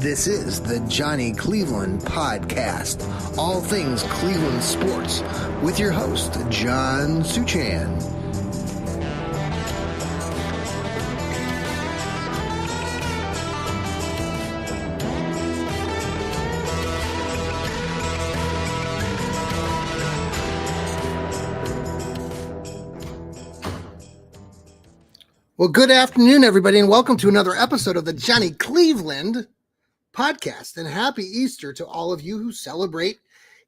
This is the Johnny Cleveland Podcast, all things Cleveland sports, with your host, John Suchan. Well, good afternoon, everybody, and welcome to another episode of the Johnny Cleveland Podcast. And happy Easter to all of you who celebrate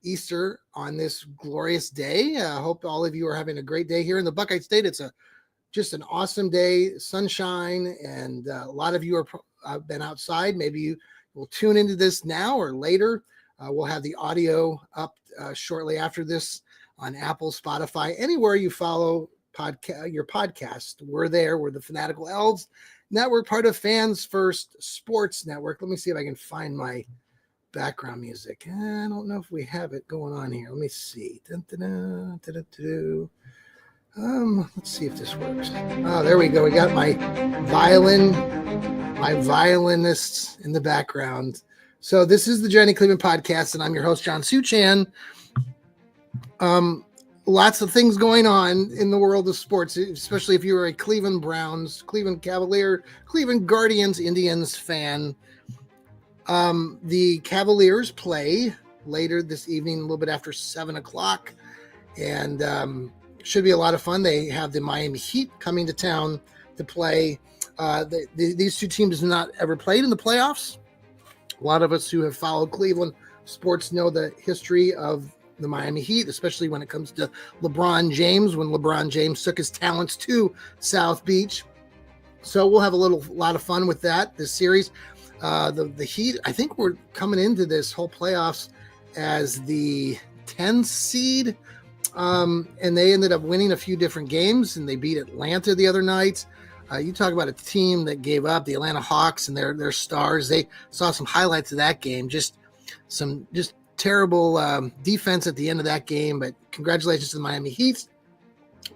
Easter on this glorious day. I hope all of you are having a great day here in the Buckeye State. It's just an awesome day, sunshine, and a lot of you are been outside. Maybe you will tune into this now or later. We'll have the audio up shortly after this on Apple, Spotify, anywhere you follow your podcast. We're there. We're the Fanatical Elves Network, part of Fans First Sports Network. Let me see if I can find my background music. I don't know if we have it going on here. Let me see. Let's see if this works. Oh, there we go. We got my violinists in the background. So this is the Johnny Cleveland Podcast, and I'm your host, John Suchan. Lots of things going on in the world of sports, especially if you're a Cleveland Browns, Cleveland Cavalier, Cleveland Guardians, Indians fan. The Cavaliers play later this evening, a little bit after 7 o'clock, and should be a lot of fun. They have the Miami Heat coming to town to play. These two teams have not ever played in the playoffs. A lot of us who have followed Cleveland sports know the history of the Miami Heat, especially when it comes to LeBron James, when LeBron James took his talents to South Beach. So we'll have a lot of fun with that, this series. The Heat, I think we're coming into this whole playoffs as the 10th seed, and they ended up winning a few different games, and they beat Atlanta the other night. You talk about a team that gave up, the Atlanta Hawks and their stars. They saw some highlights of that game, just terrible defense at the end of that game, but congratulations to the Miami Heat.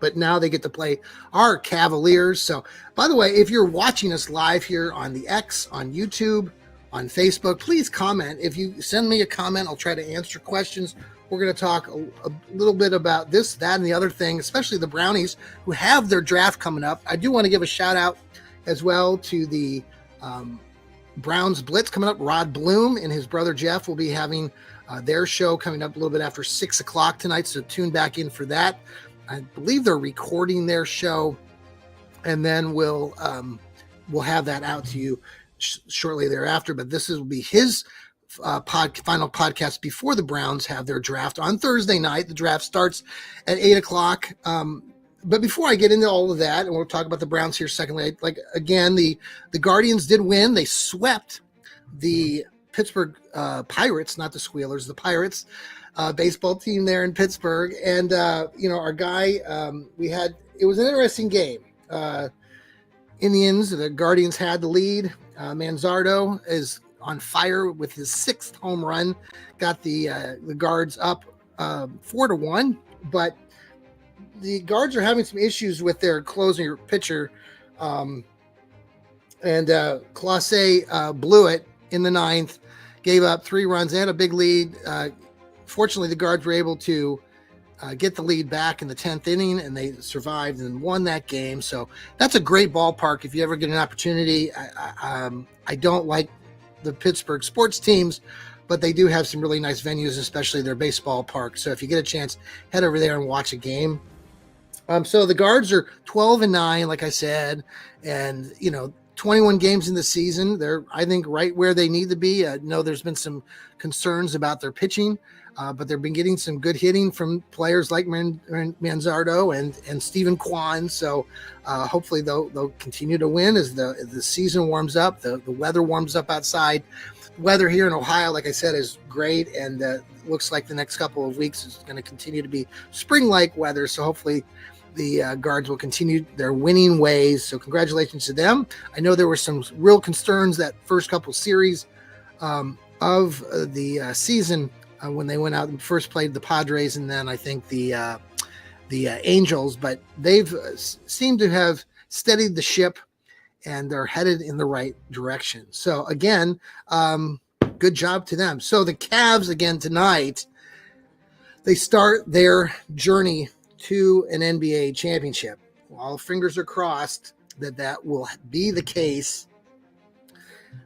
But now they get to play our Cavaliers. So, by the way, if you're watching us live here on the X, on YouTube, on Facebook, please comment. If you send me a comment, I'll try to answer questions. We're going to talk a little bit about this, that, and the other thing, especially the Brownies who have their draft coming up. I do want to give a shout out as well to the Browns Blitz coming up. Rod Bloom and his brother Jeff will be having their show coming up a little bit after 6 o'clock tonight, so tune back in for that. I believe they're recording their show, and then we'll have that out to you shortly thereafter. But this will be his final podcast before the Browns have their draft on Thursday night. The draft starts at 8 o'clock. But before I get into all of that, and we'll talk about the Browns here secondly, again, the Guardians did win. They swept the Pittsburgh Pirates, not the Squealers, the Pirates baseball team there in Pittsburgh. And, our guy, it was an interesting game. Indians, the Guardians had the lead. Manzardo is on fire with his 6th home run, got the Guards up 4-1, but the Guards are having some issues with their closer pitcher, and Clase blew it in the 9th, gave up 3 runs. They had a big lead. Fortunately, the Guards were able to get the lead back in the 10th inning, and they survived and won that game. So that's a great ballpark if you ever get an opportunity. I don't like the Pittsburgh sports teams, but they do have some really nice venues, especially their baseball park. So if you get a chance, head over there and watch a game. So the Guards are 12-9, like I said, and 21 games in the season. They're, I think, right where they need to be. I know there's been some concerns about their pitching, but they've been getting some good hitting from players like Manzardo and Stephen Kwan. So hopefully they'll continue to win as the season warms up, the weather warms up outside. The weather here in Ohio, like I said, is great, and looks like the next couple of weeks is going to continue to be spring-like weather. So hopefully the Guards will continue their winning ways. So congratulations to them. I know there were some real concerns that first couple series of the season when they went out and first played the Padres, and then I think the Angels, but they've seemed to have steadied the ship and they're headed in the right direction. So again, good job to them. So the Cavs again tonight, they start their journey to an NBA championship. All fingers are crossed that will be the case.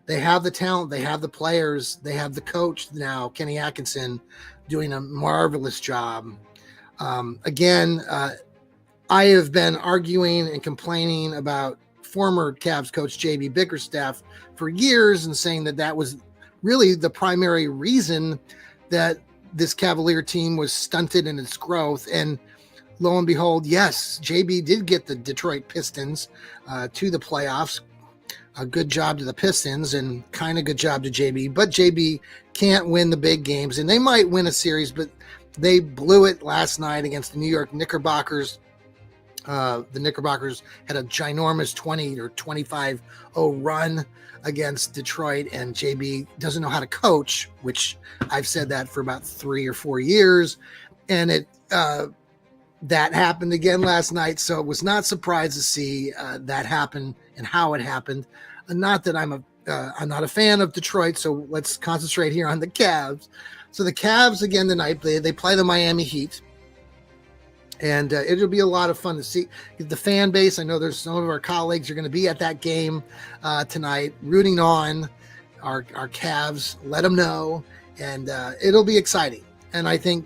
They have the talent, they have the players, they have the coach now, Kenny Atkinson, doing a marvelous job. I have been arguing and complaining about former Cavs coach JB Bickerstaff for years and saying that was really the primary reason that this Cavalier team was stunted in its growth. And lo and behold, yes, JB did get the Detroit Pistons to the playoffs. A good job to the Pistons and kind of good job to JB, but JB can't win the big games, and they might win a series, but they blew it last night against the New York Knickerbockers. The Knickerbockers had a ginormous 20 or 25-0 run against Detroit, and JB doesn't know how to coach, which I've said that for about 3 or 4 years, and that happened again last night. So it was not surprised to see that happen and how it happened. Not that I'm not a fan of Detroit, so let's concentrate here on the Cavs. So the Cavs again tonight, they play the Miami Heat, and it'll be a lot of fun to see the fan base. I know there's some of our colleagues are going to be at that game tonight, rooting on our Cavs. Let them know, and it'll be exciting. And I think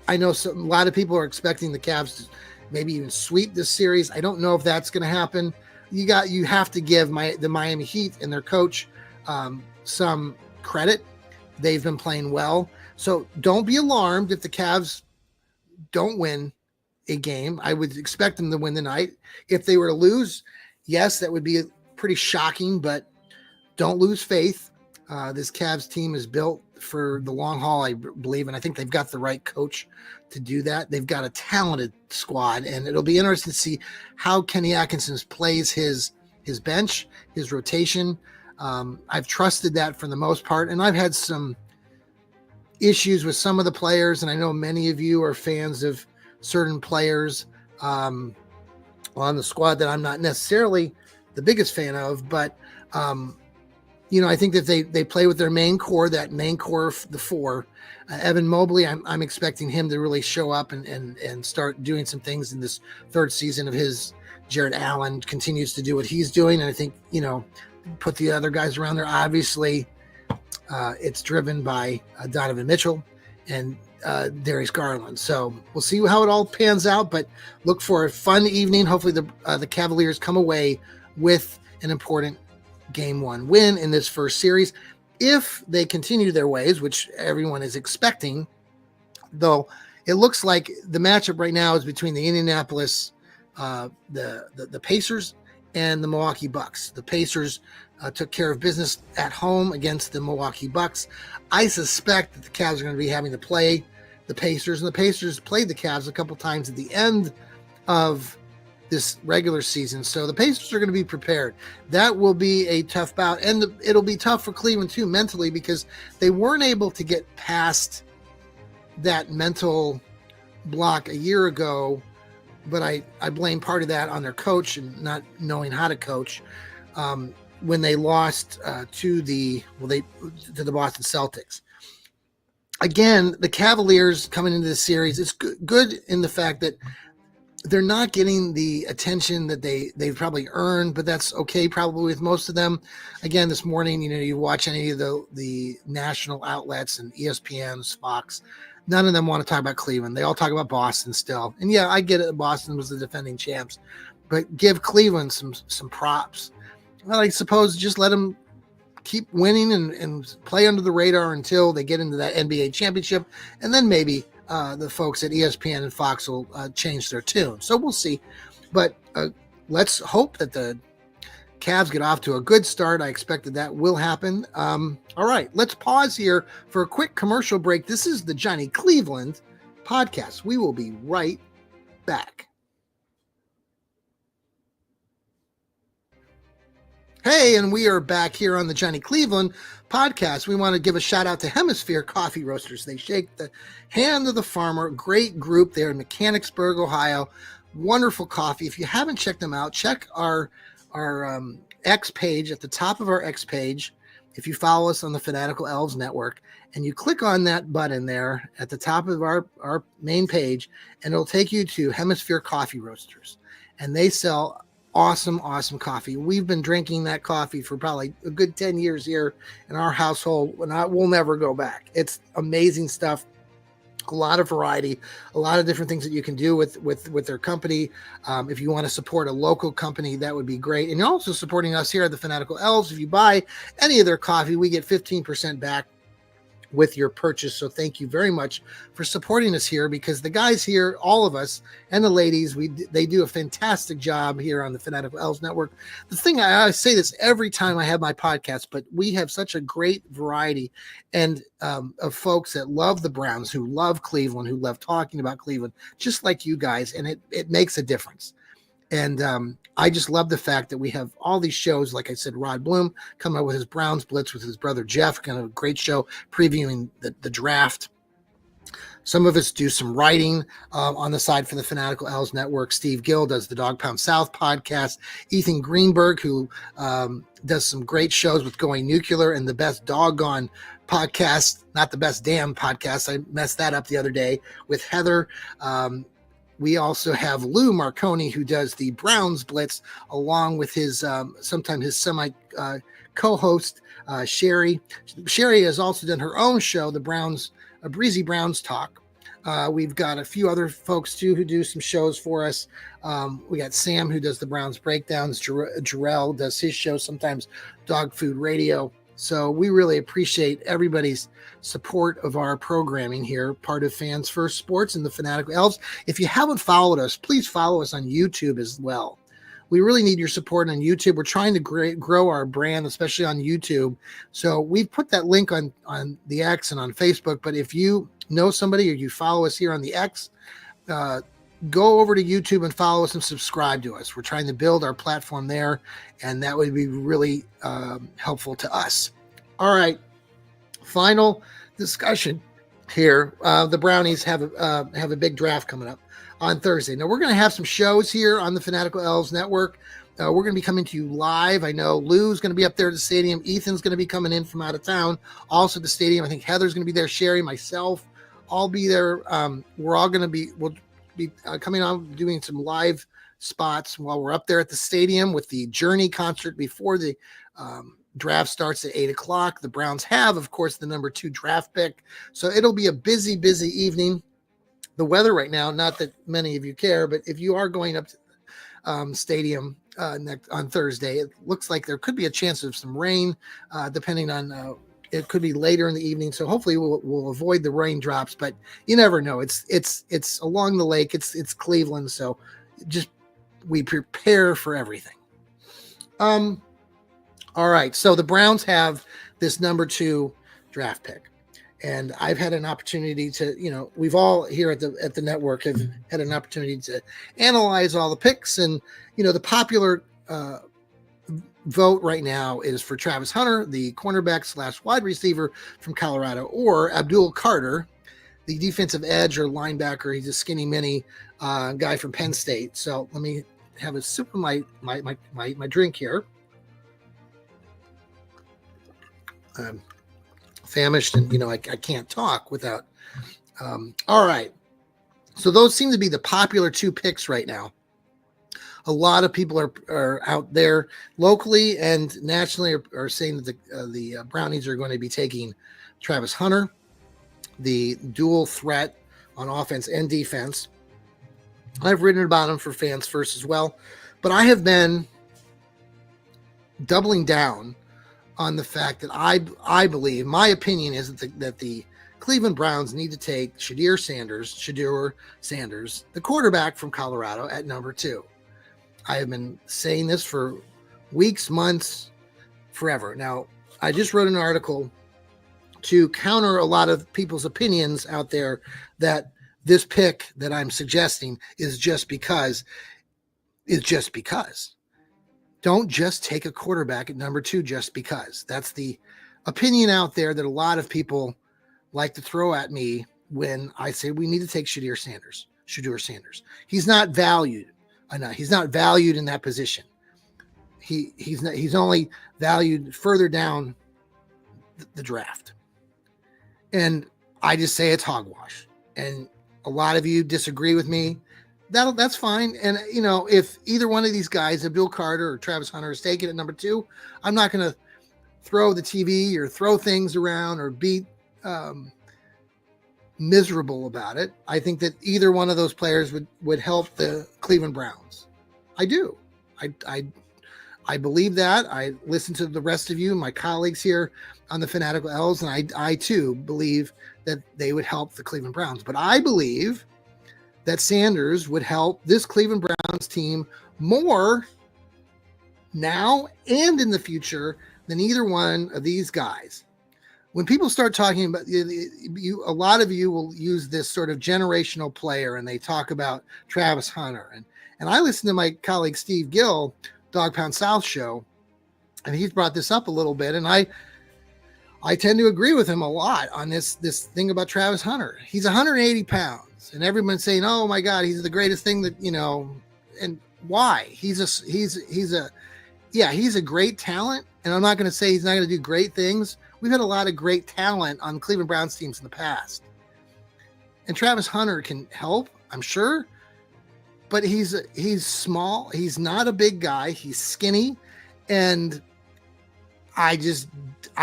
I know a lot of people are expecting the Cavs to maybe even sweep this series. I don't know if that's going to happen. You have to give the Miami Heat and their coach some credit. They've been playing well. So don't be alarmed if the Cavs don't win a game. I would expect them to win tonight. If they were to lose, yes, that would be pretty shocking, but don't lose faith. This Cavs team is built for the long haul, I believe, and I think they've got the right coach to do that. They've got a talented squad, and it'll be interesting to see how Kenny Atkinson plays his bench, his rotation. I've trusted that for the most part, and I've had some issues with some of the players, and I know many of you are fans of certain players on the squad that I'm not necessarily the biggest fan of, but I think that they play with their main core, that main core of the four. Evan Mobley, I'm expecting him to really show up and start doing some things in this third season of his. Jared Allen continues to do what he's doing, and I think, put the other guys around there. Obviously, it's driven by Donovan Mitchell and Darius Garland. So we'll see how it all pans out, but look for a fun evening. Hopefully the Cavaliers come away with an important Game 1 win in this first series. If they continue their ways, which everyone is expecting, though it looks like the matchup right now is between the Indianapolis, the Pacers and the Milwaukee Bucks. The Pacers took care of business at home against the Milwaukee Bucks. I suspect that the Cavs are going to be having to play the Pacers, and the Pacers played the Cavs a couple times at the end of this regular season. So the Pacers are going to be prepared. That will be a tough bout, and it'll be tough for Cleveland too mentally, because they weren't able to get past that mental block a year ago. But I blame part of that on their coach and not knowing how to coach when they lost to the Boston Celtics. Again, the Cavaliers coming into this series, it's good in the fact that they're not getting the attention that they've probably earned, but that's okay probably with most of them. Again, this morning, you watch any of the national outlets and ESPN's Fox, none of them want to talk about Cleveland. They all talk about Boston still. And yeah, I get it. Boston was the defending champs, but give Cleveland some props. Well, I suppose just let them keep winning and play under the radar until they get into that NBA championship. And then maybe the folks at ESPN and Fox will change their tune. So we'll see. But let's hope that the Cavs get off to a good start. I expect that will happen. All right, let's pause here for a quick commercial break. This is the Johnny Cleveland podcast. We will be right back. Hey, and we are back here on the Johnny Cleveland podcast. We want to give a shout out to Hemisphere Coffee Roasters. They shake the hand of the farmer. Great group there in Mechanicsburg, Ohio. Wonderful coffee. If you haven't checked them out, check our X page. At the top of our X page, if you follow us on the Fanatical Elves Network and you click on that button there at the top of our main page, and it'll take you to Hemisphere Coffee Roasters, and they sell awesome coffee. We've been drinking that coffee for probably a good 10 years here in our household, and we'll never go back. It's amazing stuff. A lot of variety, a lot of different things that you can do with their company. If you want to support a local company, that would be great. And you're also supporting us here at the Fanatical Elves. If you buy any of their coffee, we get 15% back with your purchase. So thank you very much for supporting us here, because the guys here, all of us, and the ladies, they do a fantastic job here on the Fanatical Elves Network. The thing, I say this every time I have my podcast, but we have such a great variety and of folks that love the Browns, who love Cleveland, who love talking about Cleveland, just like you guys, and it makes a difference. And I just love the fact that we have all these shows. Like I said, Rod Bloom coming up with his Browns Blitz with his brother Jeff, kind of a great show previewing the draft. Some of us do some writing on the side for the Fanatical Elves Network. Steve Gill does the Dog Pound South podcast. Ethan Greenberg, who does some great shows with Going Nuclear and the Best Doggone podcast, not the Best Damn podcast. I messed that up the other day with Heather. We also have Lou Marconi, who does the Browns Blitz, along with his sometimes his semi co-host Sherry. Sherry has also done her own show, the Browns, Breezy Browns Talk. We've got a few other folks too who do some shows for us. We got Sam, who does the Browns breakdowns. Jarrell does his show sometimes, Dog Food Radio. So we really appreciate everybody's support of our programming here, part of Fans First Sports and the Fanatical Elves. If you haven't followed us, please follow us on YouTube as well. We really need your support on YouTube. We're trying to grow our brand, especially on YouTube. So we've put that link on the X and on Facebook. But if you know somebody or you follow us here on the X, go over to YouTube and follow us and subscribe to us. We're trying to build our platform there, and that would be really helpful to us. All right, final discussion here. The Brownies have a big draft coming up on Thursday. Now, we're going to have some shows here on the Fanatical Elves Network. We're going to be coming to you live. I know Lou's going to be up there at the stadium. Ethan's going to be coming in from out of town, also at the stadium. I think Heather's going to be there. Sherry, myself, I'll be there. We're all going to be, we'll be coming on doing some live spots while we're up there at the stadium with the Journey concert before the draft starts at 8:00. The Browns have, of course, the number 2 draft pick. So it'll be a busy evening. The weather right now, not that many of you care, but if you are going up to the stadium on Thursday, it looks like there could be a chance of some rain, depending on it could be later in the evening. So hopefully we'll avoid the raindrops, but you never know. It's along the lake. It's Cleveland. So just, we prepare for everything. All right. So the Browns have this number 2 draft pick, and I've had an opportunity to, we've all here at the network have had an opportunity to analyze all the picks, and, the popular, vote right now is for Travis Hunter, the cornerback / wide receiver from Colorado, or Abdul Carter, the defensive edge or linebacker. He's a skinny mini guy from Penn State. So let me have a sip of my drink here. I'm famished, and I can't talk without. All right, so those seem to be the popular 2 picks right now. A lot of people are out there locally and nationally are saying that the Brownies are going to be taking Travis Hunter, the dual threat on offense and defense. I've written about him for Fans First as well, but I have been doubling down on the fact that I believe, my opinion is that the Cleveland Browns need to take Shedeur Sanders, the quarterback from Colorado, at number 2. I have been saying this for weeks, months, forever. Now, I just wrote an article to counter a lot of people's opinions out there that this pick that I'm suggesting is just because. Don't just take a quarterback at number 2 just because. That's the opinion out there that a lot of people like to throw at me when I say we need to take Shedeur Sanders. He's not valued enough. He's not valued in that position. he's only valued further down the draft. And I just say it's hogwash. And a lot of you disagree with me. That's fine. And, if either one of these guys, Abdul Carter or Travis Hunter, is taken at number 2, I'm not going to throw the TV or throw things around or be miserable about it. I think that either one of those players would help the Cleveland Browns. I do. I believe that. I listen to the rest of you, my colleagues here on the Fanatical Elves, and I too believe that they would help the Cleveland Browns. But I believe that Sanders would help this Cleveland Browns team more now and in the future than either one of these guys. When people start talking about you, a lot of you will use this sort of generational player, and they talk about Travis Hunter. And I listen to my colleague Steve Gill, Dog Pound South show, and he's brought this up a little bit, and I tend to agree with him a lot on this thing about Travis Hunter. He's 180 pounds, and everyone's saying, "Oh my God, he's the greatest thing that And why? He's a great talent, and I'm not going to say he's not going to do great things. We've had a lot of great talent on Cleveland Browns teams in the past, and Travis Hunter can help, I'm sure. But he's small. He's not a big guy. He's skinny, and I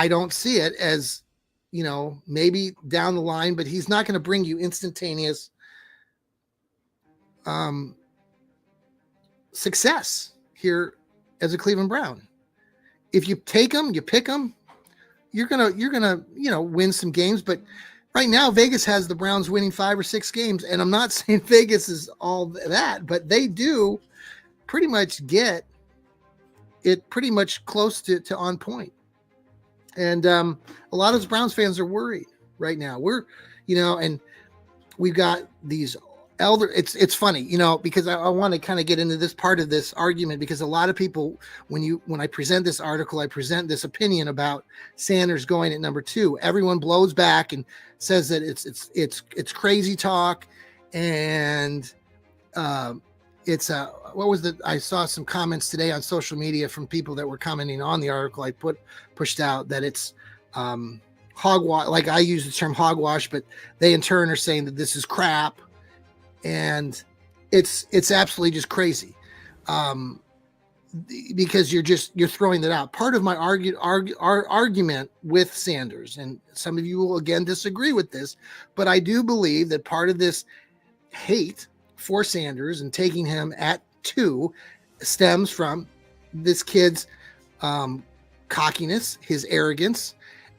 don't see it as, maybe down the line, but he's not going to bring you instantaneous success here as a Cleveland Brown. If you take him, you pick him, you're gonna win some games. But right now, Vegas has the Browns winning 5 or 6 games, and I'm not saying Vegas is all that, but they do pretty much get it pretty much close to on point. And a lot of Browns fans are worried right now. And we've got these elder. It's funny, because I want to kind of get into this part of this argument, because a lot of people, when I present this article, I present this opinion about Sanders going at number 2. Everyone blows back and says that it's crazy talk, and I saw some comments today on social media from people that were commenting on the article I pushed out, that it's hogwash. Like, I use the term hogwash, but they in turn are saying that this is crap, and it's absolutely just crazy, because you're throwing that out. Part of my argument with Sanders, and some of you will again disagree with this, but I do believe that part of this hate for Sanders and taking him at 2 stems from this kid's cockiness, his arrogance.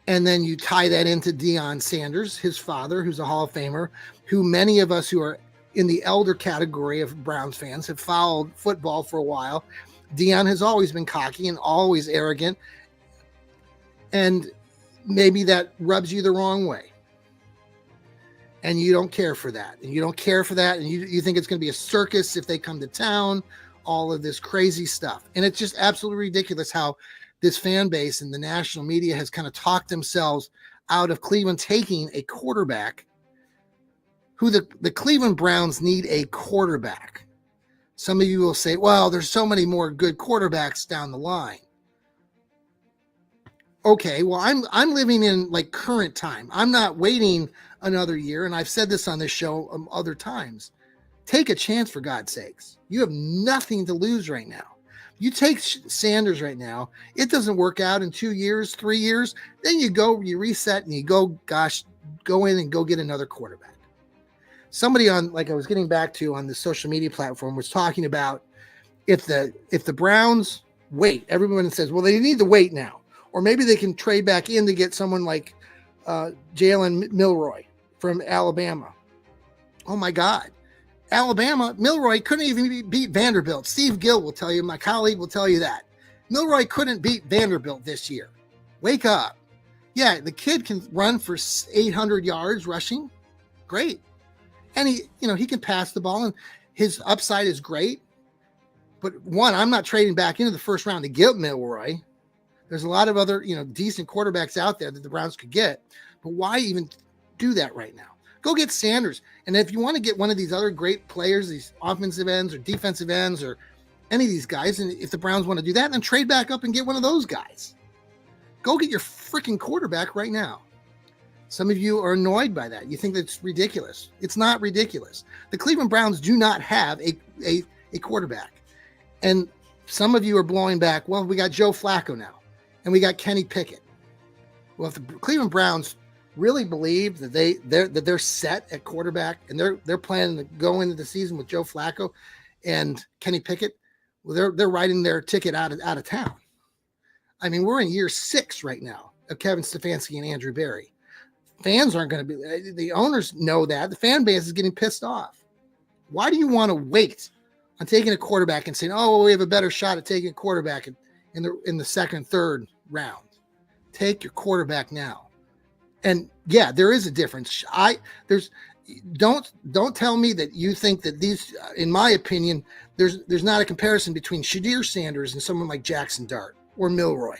And then you tie that into Deion Sanders, his father, who's a Hall of Famer, who many of us who are in the elder category of Browns fans have followed football for a while. Deion has always been cocky and always arrogant, and maybe that rubs you the wrong way, and you don't care for that, and you think it's going to be a circus if they come to town, all of this crazy stuff. And it's just absolutely ridiculous how this fan base and the national media has kind of talked themselves out of Cleveland taking a quarterback who the Cleveland Browns need a quarterback. Some of you will say, well, there's so many more good quarterbacks down the line. Okay, well, I'm living in like current time. I'm not waiting another year, and I've said this on this show other times. Take a chance, for God's sakes. You have nothing to lose right now. You take Sanders right now, it doesn't work out in 2 years, 3 years, then you reset, and you go in and go get another quarterback. Somebody I was getting back to on the social media platform was talking about if the Browns wait, everyone says, well, they need to wait now, or maybe they can trade back in to get someone like Jalen Milroy from Alabama. Oh my God. Alabama, Milroy couldn't even beat Vanderbilt. Steve Gill will tell you, my colleague will tell you that. Milroy couldn't beat Vanderbilt this year. Wake up. Yeah, the kid can run for 800 yards rushing. Great. And he can pass the ball, and his upside is great. But I'm not trading back into the first round to get Milroy. There's a lot of other, decent quarterbacks out there that the Browns could get. But why even do that right now? Go get Sanders. And if you want to get one of these other great players, these offensive ends or defensive ends or any of these guys. And if the Browns want to do that, then trade back up and get one of those guys. Go get your freaking quarterback right now. Some of you are annoyed by that. You think that's ridiculous. It's not ridiculous. The Cleveland Browns do not have a quarterback. And some of you are blowing back, well, we got Joe Flacco now, and we got Kenny Pickett. Well, if the Cleveland Browns really believe that they're set at quarterback and they're planning to go into the season with Joe Flacco and Kenny Pickett, well, they're writing their ticket out of town. I mean, we're in year 6 right now of Kevin Stefanski and Andrew Berry. Fans aren't going to be, the owners know that. The fan base is getting pissed off. Why do you want to wait on taking a quarterback and saying, oh, well, we have a better shot at taking a quarterback in the second, third round? Take your quarterback now. And yeah, there is a difference. Don't tell me that you think that these, in my opinion, there's not a comparison between Shadir Sanders and someone like Jackson Dart or Milroy.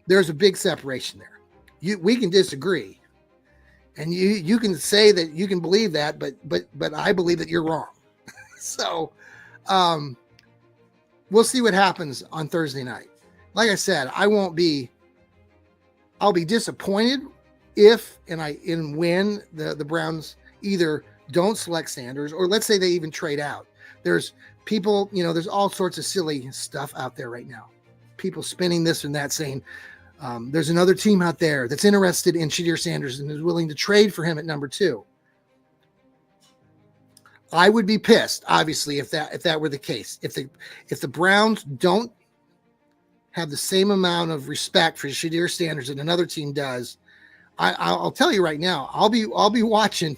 There's a big separation there. We can disagree, and you can say that you can believe that, but I believe that you're wrong. So we'll see what happens on Thursday night. Like I said, I'll be disappointed if and when the Browns either don't select Sanders, or let's say they even trade out. There's people, there's all sorts of silly stuff out there right now. People spinning this and that, saying there's another team out there that's interested in Shadir Sanders and is willing to trade for him at number 2. I would be pissed, obviously, if that were the case. If the Browns don't have the same amount of respect for Shadir Sanders that another team does, I'll tell you right now, I'll be watching,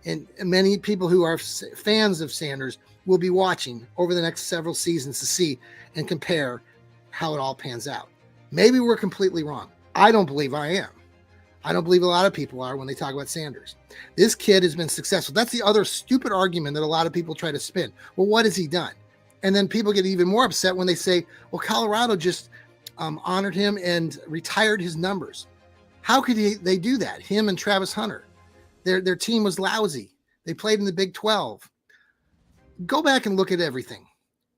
and many people who are fans of Sanders will be watching over the next several seasons to see and compare how it all pans out. Maybe we're completely wrong. I don't believe I am. I don't believe a lot of people are when they talk about Sanders. This kid has been successful. That's the other stupid argument that a lot of people try to spin. Well, what has he done? And then people get even more upset when they say, well, Colorado just honored him and retired his numbers. How could they do that? Him and Travis Hunter. Their team was lousy. They played in the Big 12. Go back and look at everything.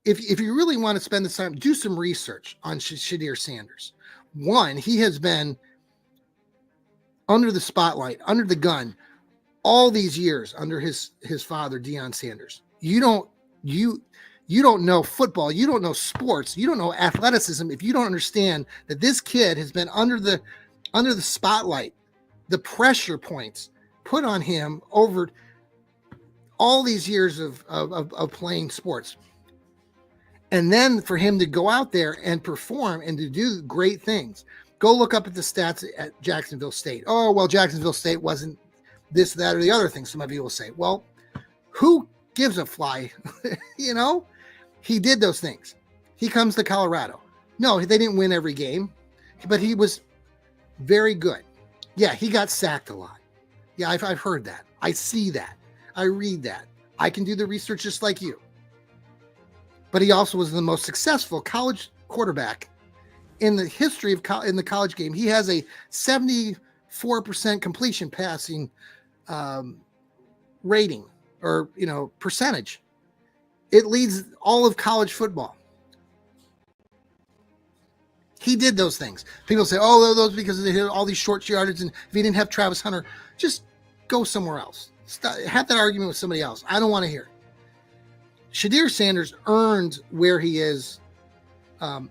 If you really want to spend the time, do some research on Shadir Sanders. One, he has been under the spotlight, under the gun, all these years under his father, Deion Sanders. You don't know football. You don't know sports. You don't know athleticism if you don't understand that this kid has been under the spotlight, the pressure points put on him over all these years of playing sports. And then for him to go out there and perform and to do great things. Go look up at the stats at Jacksonville State. Oh, well, Jacksonville State wasn't this, that, or the other thing, some of you will say. Well, who gives a fly? He did those things. He comes to Colorado. No, they didn't win every game, but he was very good. Yeah, he got sacked a lot. Yeah, I've heard that. I see that. I read that. I can do the research just like you. But he also was the most successful college quarterback in the history of in the college game. He has a 74% completion passing rating, or percentage. It leads all of college football. He did those things. People say, oh, those because they hit all these short yardage, and if he didn't have Travis Hunter, just go somewhere else. Have that argument with somebody else. I don't want to hear it. Shadir Sanders earned where he is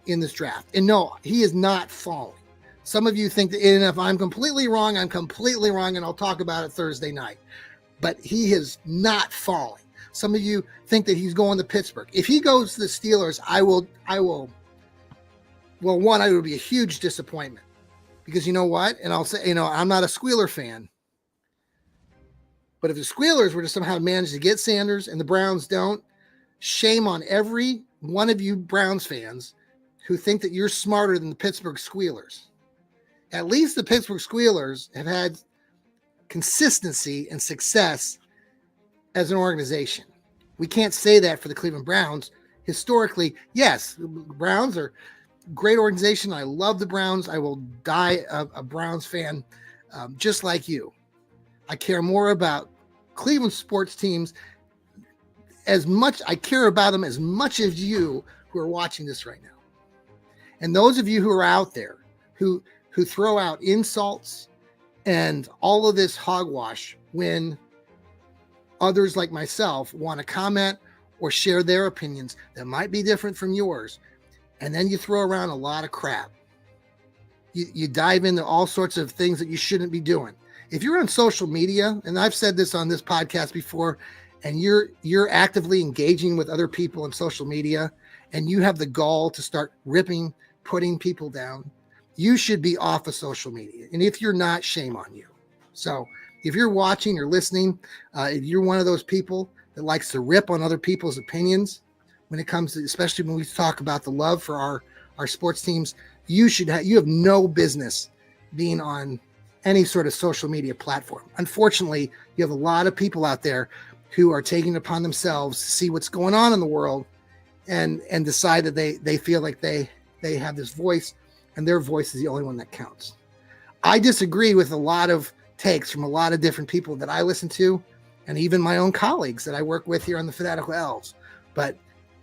in this draft. And no, he is not falling. Some of you think that, and if I'm completely wrong, I'm completely wrong, and I'll talk about it Thursday night. But he is not falling. Some of you think that he's going to Pittsburgh. If he goes to the Steelers, I will. Well, one, it would be a huge disappointment, because you know what? And I'll say, I'm not a Squealer fan. But if the Squealers were to somehow manage to get Sanders and the Browns don't, shame on every one of you Browns fans who think that you're smarter than the Pittsburgh Squealers. At least the Pittsburgh Squealers have had consistency and success as an organization. We can't say that for the Cleveland Browns. Historically, yes, the Browns are a great organization. I love the Browns. I will die a Browns fan, just like you. I care more about Cleveland sports teams as much, I care about them as much as you who are watching this right now. And those of you who are out there who throw out insults and all of this hogwash when others like myself want to comment or share their opinions that might be different from yours, and then you throw around a lot of crap. You dive into all sorts of things that you shouldn't be doing. If you're on social media, and I've said this on this podcast before, and you're actively engaging with other people on social media, and you have the gall to start putting people down, you should be off of social media. And if you're not, shame on you. So if you're watching or listening, if you're one of those people that likes to rip on other people's opinions when it comes to, especially when we talk about the love for our sports teams, you have no business being on any sort of social media platform. Unfortunately, you have a lot of people out there who are taking it upon themselves to see what's going on in the world and decide that they feel like they have this voice and their voice is the only one that counts. I disagree with a lot of takes from a lot of different people that I listen to, and even my own colleagues that I work with here on the Fanatical Elves, but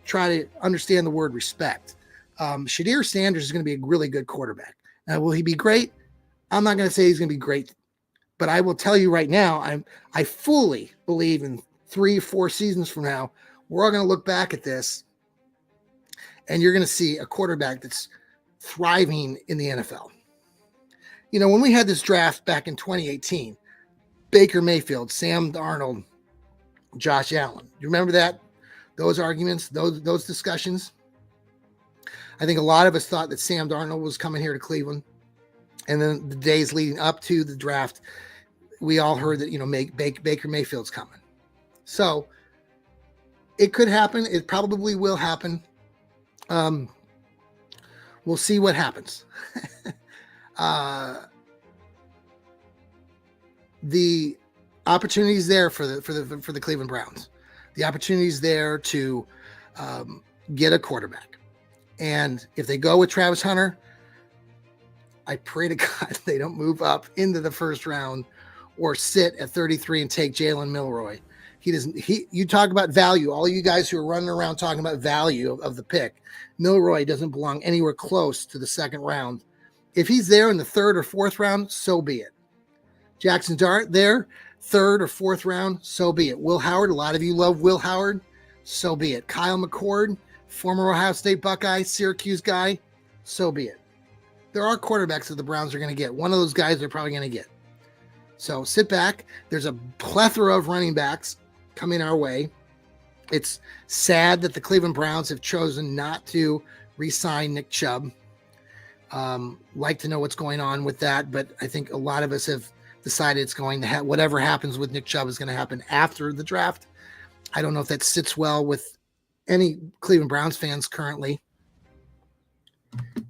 try to understand the word respect. Shedeur Sanders is going to be a really good quarterback. Now, will he be great? I'm not going to say he's going to be great, but I will tell you right now, I fully believe in 3 or 4 seasons from now, we're all going to look back at this and you're going to see a quarterback that's thriving in the NFL. You know, when we had this draft back in 2018, Baker Mayfield, Sam Darnold, Josh Allen, you remember that? Those arguments, those discussions? I think a lot of us thought that Sam Darnold was coming here to Cleveland. And then the days leading up to the draft, we all heard that, you know, Baker Mayfield's coming. So it could happen. It probably will happen. We'll see what happens. The opportunity is there for the Cleveland Browns. The opportunity is there to get a quarterback. And if they go with Travis Hunter, I pray to God they don't move up into the first round or sit at 33 and take Jalen Milroy. You talk about value. All you guys who are running around talking about value of the pick, Milroy doesn't belong anywhere close to the second round. If he's there in the 3rd or 4th round, so be it. Jackson Dart there, 3rd or 4th round, so be it. Will Howard, a lot of you love Will Howard, so be it. Kyle McCord, former Ohio State Buckeye, Syracuse guy, so be it. There are quarterbacks that the Browns are going to get. One of those guys they're probably going to get. So sit back. There's a plethora of running backs coming our way. It's sad that the Cleveland Browns have chosen not to re-sign Nick Chubb. Like to know what's going on with that, but I think a lot of us have decided it's going to whatever happens with Nick Chubb is going to happen after the draft. I don't know if that sits well with any Cleveland Browns fans currently.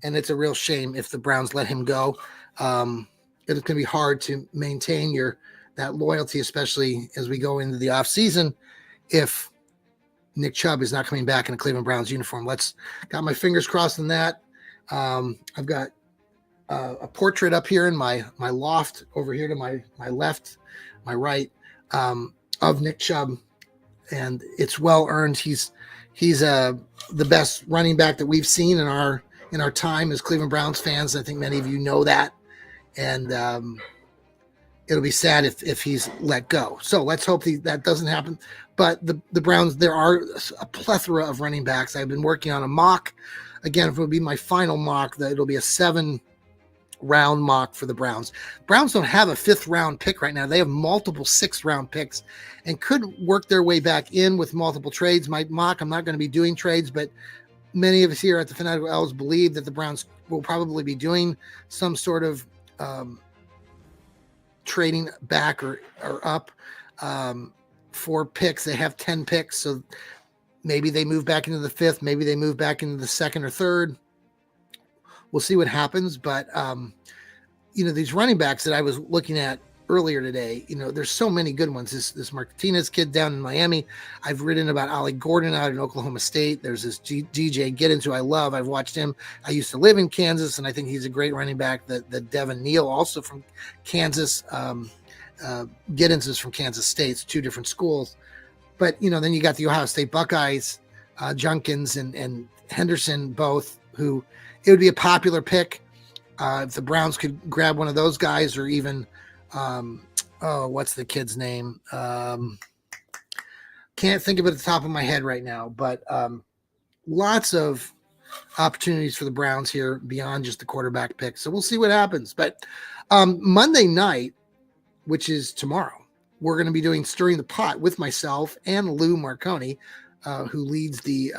And it's a real shame if the Browns let him go. It's going to be hard to maintain that loyalty, especially as we go into the offseason, if Nick Chubb is not coming back in a Cleveland Browns uniform. Got my fingers crossed on that. I've got a portrait up here in my loft over here to my left, my right, of Nick Chubb, and it's well earned. He's the best running back that we've seen in our time as Cleveland Browns fans. I think many of you know that, and it'll be sad if he's let go. So let's hope that doesn't happen. But the Browns, there are a plethora of running backs. I've been working on a mock. Again, if it would be my final mock, that it'll be a 7-round mock for the Browns. Browns don't have a 5th-round pick right now. They have multiple 6th-round picks and could work their way back in with multiple trades. My mock, I'm not going to be doing trades, but many of us here at the Fanatical Elves believe that the Browns will probably be doing some sort of trading back or up for picks. They have 10 picks, so maybe they move back into the 5th. Maybe they move back into the 2nd or 3rd. We'll see what happens. But, these running backs that I was looking at earlier today, there's so many good ones. This Martinez kid down in Miami. I've written about Ollie Gordon out in Oklahoma State. There's this DJ Giddens who I love. I've watched him. I used to live in Kansas, and I think he's a great running back. The Devin Neal, also from Kansas. Giddens is from Kansas State. It's 2 different schools. But, then you got the Ohio State Buckeyes, Junkins and Henderson, both, who it would be a popular pick if the Browns could grab one of those guys, or even, what's the kid's name? Can't think of it at the top of my head right now, but lots of opportunities for the Browns here beyond just the quarterback pick. So we'll see what happens. But Monday night, which is tomorrow, we're going to be doing Stirring the Pot with myself and Lou Marconi, who leads the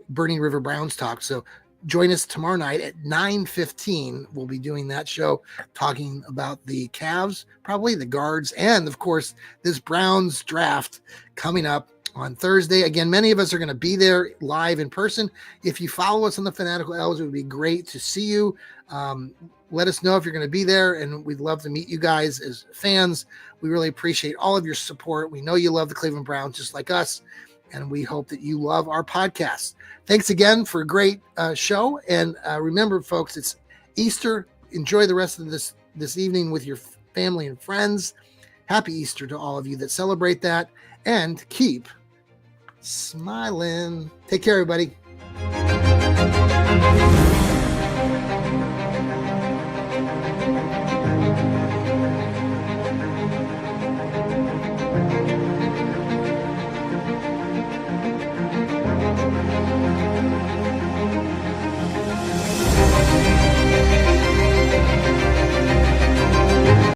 Burning River Browns talk. So join us tomorrow night at 9:15. We'll be doing that show, talking about the Cavs, probably the guards, and of course this Browns draft coming up on Thursday. Again, many of us are going to be there live in person. If you follow us on the Fanatical Elves, it would be great to see you. Let us know if you're going to be there, and we'd love to meet you guys as fans. We really appreciate all of your support. We know you love the Cleveland Browns just like us, and we hope that you love our podcast. Thanks again for a great show. And remember, folks, it's Easter. Enjoy the rest of this evening with your family and friends. Happy Easter to all of you that celebrate that, and keep smiling. Take care, everybody.